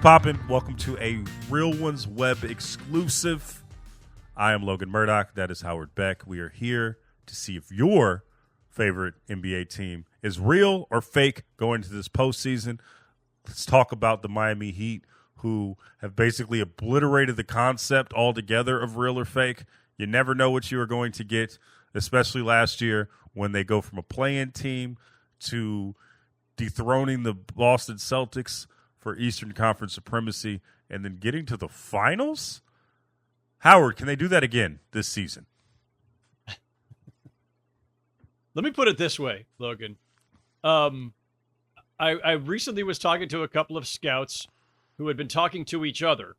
poppin'? Welcome to a Real Ones Web exclusive. I am Logan Murdoch. That is Howard Beck. We are here to see if your favorite NBA team is real or fake going into this postseason. Let's talk about the Miami Heat, who have basically obliterated the concept altogether of real or fake. You never know what you are going to get, especially last year when they go from a play-in team to dethroning the Boston Celtics for Eastern Conference supremacy and then getting to the finals. Howard, can they do that again this season? Let me put it this way, Logan. I recently was talking to a couple of scouts who had been talking to each other.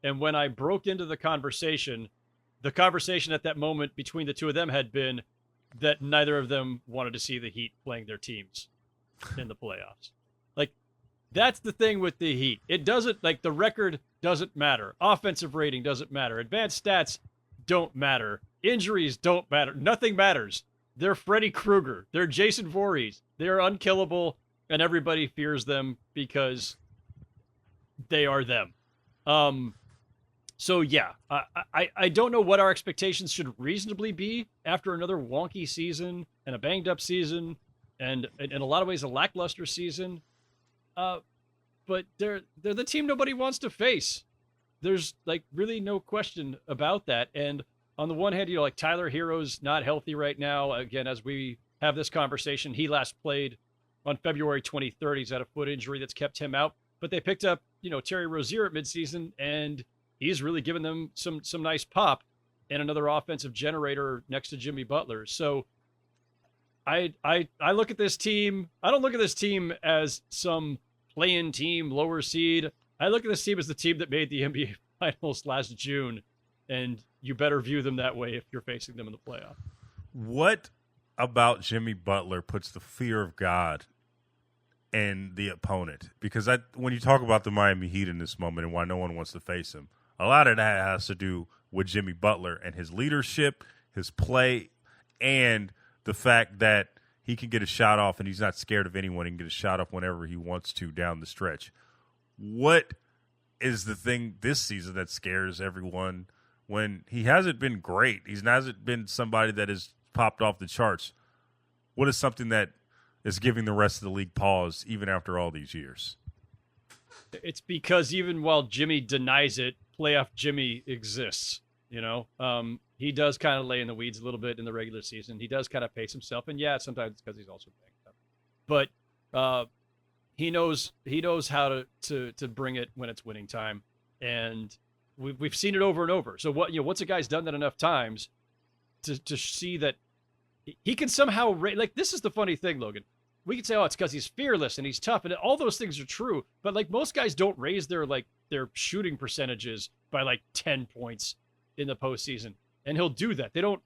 And when I broke into the conversation at that moment between the two of them had been that neither of them wanted to see the Heat playing their teams in the playoffs. Like, that's the thing with the Heat. It doesn't, like, the record doesn't matter. Offensive rating doesn't matter. Advanced stats don't matter. Injuries don't matter. Nothing matters. They're Freddy Krueger. They're Jason Voorhees. They're unkillable, and everybody fears them because they are them. So, yeah, I don't know what our expectations should reasonably be after another wonky season and a banged-up season and, in a lot of ways, a lackluster season. But they're the team nobody wants to face. There's, like, really no question about that. And on the one hand, you know, like, Tyler Hero's not healthy right now. Again, as we have this conversation, he last played on February 23rd. He's had a foot injury that's kept him out. But they picked up, you know, Terry Rozier at midseason, and he's really given them some nice pop and another offensive generator next to Jimmy Butler. So I look at this team. I don't look at this team as some play-in team, lower seed. I look at this team as the team that made the NBA Finals last June, and you better view them that way if you're facing them in the playoff. What about Jimmy Butler puts the fear of God in the opponent? Because when you talk about the Miami Heat in this moment and why no one wants to face him, a lot of that has to do with Jimmy Butler and his leadership, his play, and the fact that he can get a shot off and he's not scared of anyone. He can get a shot off whenever he wants to down the stretch. What is the thing this season that scares everyone when he hasn't been great? He hasn't been somebody that has popped off the charts. What is something that is giving the rest of the league pause even after all these years? It's because even while Jimmy denies it, playoff Jimmy exists. You know, he does kind of lay in the weeds a little bit in the regular season. He does kind of pace himself, and yeah, sometimes it's because he's also banged up. But he knows how to bring it when it's winning time, and we've seen it over and over. So once a guy's done that enough times to see that he can somehow like, this is the funny thing, Logan. We could say, oh, it's because he's fearless and he's tough, and all those things are true. But like, most guys don't raise their shooting percentages by like 10 points in the postseason, and he'll do that. They don't,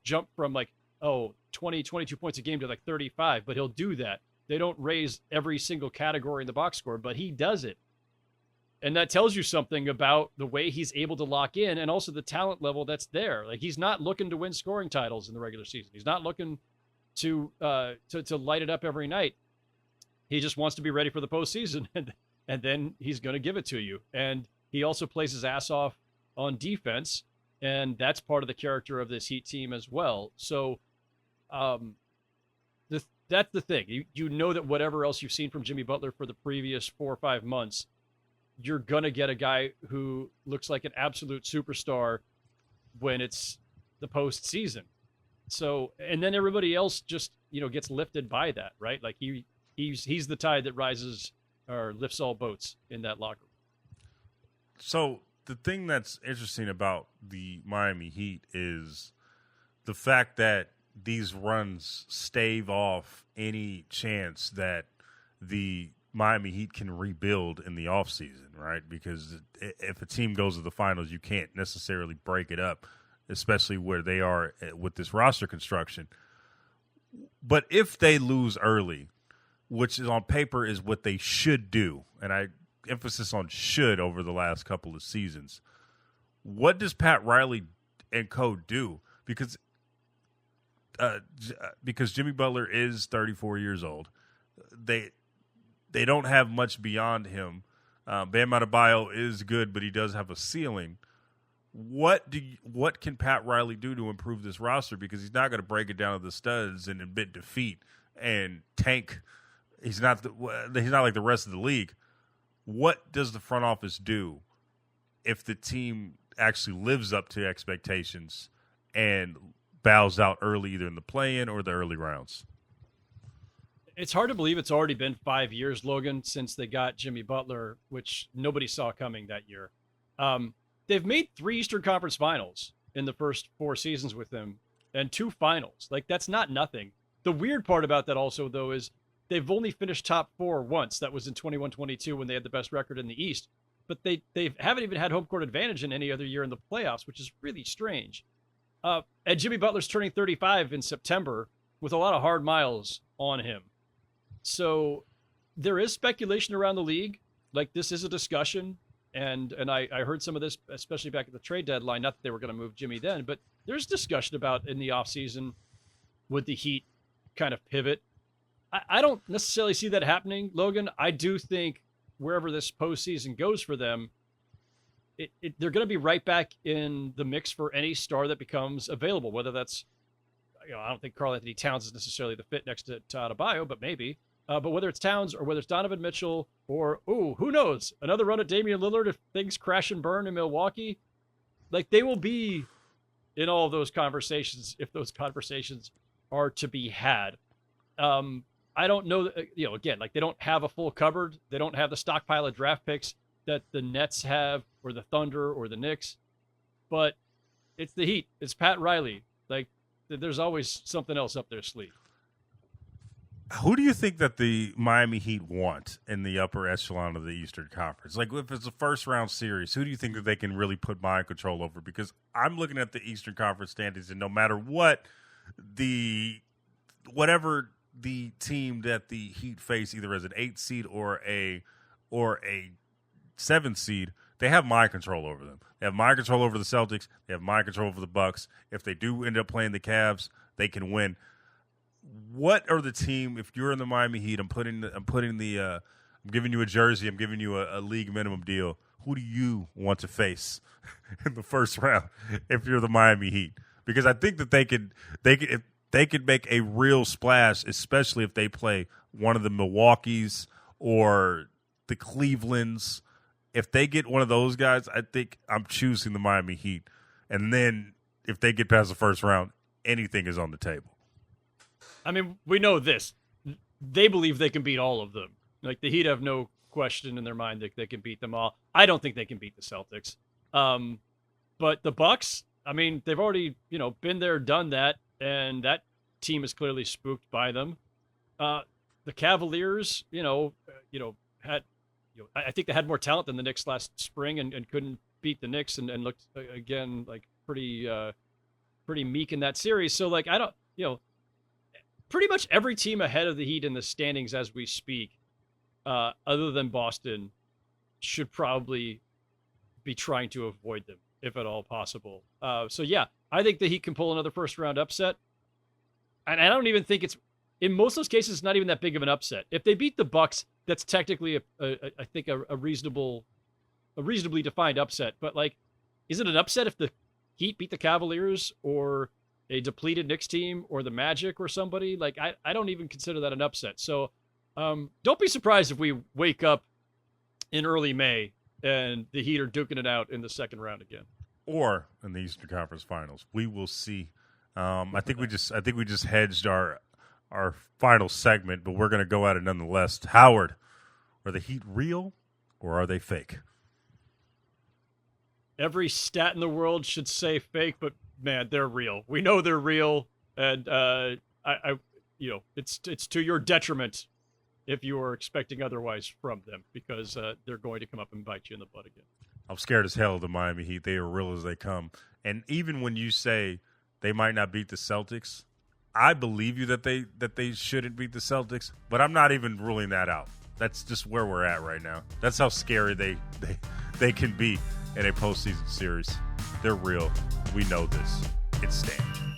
jump from like 20, 22 points a game to like 35, but he'll do that. They don't raise every single category in the box score, but he does it, and that tells you something about the way he's able to lock in, and also the talent level that's there. Like, he's not looking to win scoring titles in the regular season. He's not looking to light it up every night. He just wants to be ready for the postseason, and then he's going to give it to you. And he also plays his ass off on defense, and that's part of the character of this Heat team as well. So that's the thing. You know that whatever else you've seen from Jimmy Butler for the previous 4 or 5 months, you're going to get a guy who looks like an absolute superstar when it's the postseason. So, and then everybody else just, gets lifted by that, right? Like, he's the tide that rises or lifts all boats in that locker room. So the thing that's interesting about the Miami Heat is the fact that these runs stave off any chance that the Miami Heat can rebuild in the offseason, right? Because if a team goes to the finals, you can't necessarily break it up, especially where they are with this roster construction. But if they lose early, which is on paper is what they should do, and I emphasis on should over the last couple of seasons, what does Pat Riley and co do? Because Jimmy Butler is 34 years old. They don't have much beyond him Bam Adebayo is good, but he does have a ceiling. What can Pat Riley do to improve this roster? Because he's not going to break it down to the studs and admit defeat and tank. He's not like the rest of the league. What does the front office do if the team actually lives up to expectations and bows out early, either in the play-in or the early rounds? It's hard to believe it's already been 5 years, Logan, since they got Jimmy Butler, which nobody saw coming that year. They've made 3 Eastern Conference Finals in the first 4 seasons with him and 2 finals. Like, that's not nothing. The weird part about that also, though, is they've only finished top 4 once. That was in 21-22 when they had the best record in the East. But they haven't even had home court advantage in any other year in the playoffs, which is really strange. And Jimmy Butler's turning 35 in September with a lot of hard miles on him. So there is speculation around the league. Like, this is a discussion. And I heard some of this, especially back at the trade deadline. Not that they were going to move Jimmy then, but there's discussion about in the offseason, would the Heat kind of pivot? I don't necessarily see that happening, Logan. I do think wherever this postseason goes for them, they're going to be right back in the mix for any star that becomes available, whether that's, I don't think Karl Anthony Towns is necessarily the fit next to Adebayo, but maybe. But whether it's Towns or whether it's Donovan Mitchell or, who knows, another run at Damian Lillard if things crash and burn in Milwaukee, like, they will be in all of those conversations if those conversations are to be had. I don't know, again, like, they don't have a full cupboard. They don't have the stockpile of draft picks that the Nets have or the Thunder or the Knicks, but it's the Heat. It's Pat Riley. Like, there's always something else up their sleeve. Who do you think that the Miami Heat want in the upper echelon of the Eastern Conference? Like, if it's a first-round series, who do you think that they can really put mind control over? Because I'm looking at the Eastern Conference standings, and no matter what, whatever the team that the Heat face, either as an 8th seed or a 7th seed, they have mind control over them. They have mind control over the Celtics. They have mind control over the Bucks. If they do end up playing the Cavs, they can win. What are the team? If you're in the Miami Heat, I'm giving you a jersey. I'm giving you a league minimum deal. Who do you want to face in the first round if you're the Miami Heat? Because I think that they could make a real splash, especially if they play one of the Milwaukees or the Clevelands. If they get one of those guys, I think I'm choosing the Miami Heat. And then if they get past the first round, anything is on the table. I mean, we know this. They believe they can beat all of them. Like, the Heat have no question in their mind that they can beat them all. I don't think they can beat the Celtics. But the Bucks, I mean, they've already, been there, done that, and that team is clearly spooked by them. The Cavaliers, had, I think they had more talent than the Knicks last spring and couldn't beat the Knicks and looked, again, like pretty meek in that series. So, like, I don't, pretty much every team ahead of the Heat in the standings as we speak, other than Boston, should probably be trying to avoid them, if at all possible. So, yeah, I think the Heat can pull another first-round upset. And I don't even think it's, in most of those cases, it's not even that big of an upset. If they beat the Bucks, that's technically, I think, a reasonably defined upset. But, like, is it an upset if the Heat beat the Cavaliers or a depleted Knicks team or the Magic or somebody? Like, I don't even consider that an upset. So don't be surprised if we wake up in early May and the Heat are duking it out in the second round again. Or in the Eastern Conference Finals. We will see. I think we just hedged our final segment, but we're going to go at it nonetheless. Howard, are the Heat real or are they fake? Every stat in the world should say fake, but man, they're real. We know they're real, and it's to your detriment if you are expecting otherwise from them, because they're going to come up and bite you in the butt again. I'm scared as hell of the Miami Heat. They are real as they come. And even when you say they might not beat the Celtics, I believe you that they shouldn't beat the Celtics, but I'm not even ruling that out. That's just where we're at right now. That's how scary they can be in a postseason series. They're real. We know this. It's Stanch.